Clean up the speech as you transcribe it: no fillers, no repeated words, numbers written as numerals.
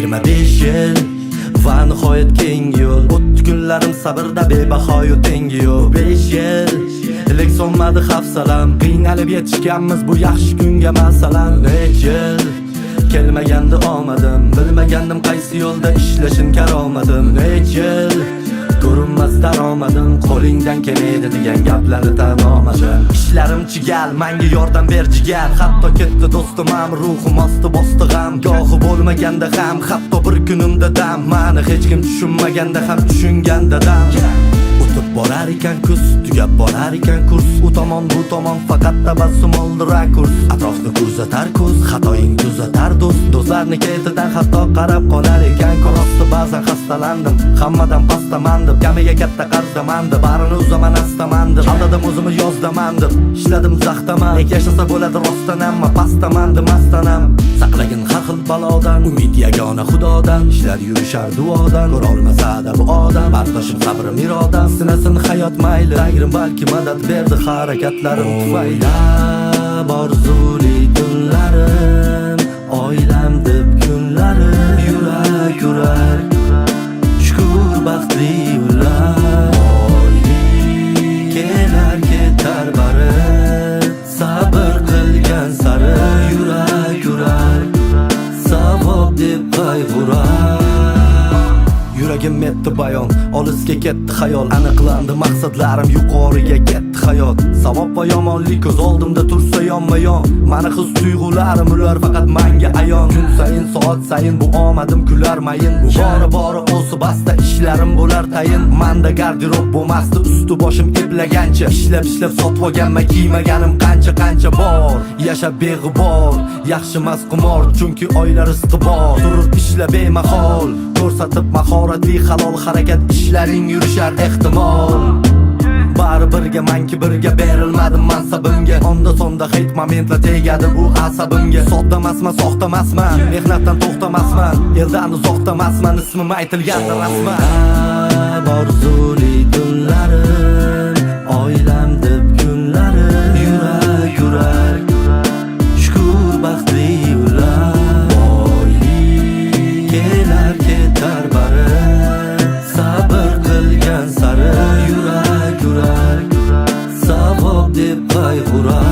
25 yil va nihoyat keng yo'l. O'tdi kunlarim sabrda bebahoyu tengi yo'q. 5 yil lek so'nmadi hafsalam. Qiynalib yetishganmiz bu yaxshi kunga masalan. Necha yil kelmagandi omadim, bilmagandim qaysi yo'lda ishlashim karomadim. Necha yil ko'rinmas daromadim, qo'lingdan kelmaydi degan gaplarni tan olmadim. Ishlarim chigal, menga yordam ber jigar. Hatto ketdi do'stim ham, ruhim osti bosdi g'am. Gohi bo'lmaganda ham, hatto bir kunimda dam. Mani hech kim tushunmaganda ham tushunganda dam. O'tib borar ekan kuz, tugab borar ekan kurs. U tomon bu tomon faqat tabassum oldi rakurs. Atrofni kuzatar ko'z, xatoying kuzatar do'st. Do'stlarni ketidan hatto qarab qolar ekan ko'rosti. Ba'zan xastalandim, hammadan pastamandim. Kamiga katta qarzamandim, barini uzaman astamandim. Aldadim o'zimni yozdamandim, ishladim zaxtaman. Lek yashasa bo'ladi rostdan, ammo pastamandim mastanam. Saqlagin har xil balodan, umid yagona xudodan. Ishlar yurishar duodan, ko'rolmasa-da bu odam. Bardoshim sabrim irodam, sinasin hayot mayli. Tangrim balki madad berdi harakatlarim tufayli. Orzuli tunlarim, oilam deb kunlarim. Yurak yurar, shukur baxtli ular. Kelar ketar bari, sabr qilgan sari. Yurak yurar, savob deb qayg'urar. Yuragim metdi bayon, olisga ketdi xayol. Aniqlandi maqsadlarim, yuqoriga ketdi hayot. Savob va yomonlik ko'z oldimda tursa yonma-yon. Mani his tuyg'ularim ular faqat menga ayon. Kun sayin soat sayin bu omadim kular mayin. Bu bori o'si basta ishlarim bo'lar tayin. Menda garderob bo'lmasdi usti boshim eplagancha. Ishlab sotib olganman kiymaganim qancha bor. Yashab beg'ubor, yaxshi emas qimor, chunki oila rizqi bor. Turib ishla bemahol, ko'rsatib mahoratli halol harakat, ishlaring yurishar ehtimol. Bari birga manki birga berilmadim mansabimga. Onda sonda hate momentlar tegadi bu asabimga. Soddamasman, soxtamasman, mehnatdan to'xtamasman, eldan uzoqdamasman, ismim aytilganda rasman. Orzuli tunlarim, oilam deb kunlarim. Yurak yurar, shukur baxtli ular. Kelar ketar bari, sabr qilgan sari. Yurak yurar, savob deb qayg'urar.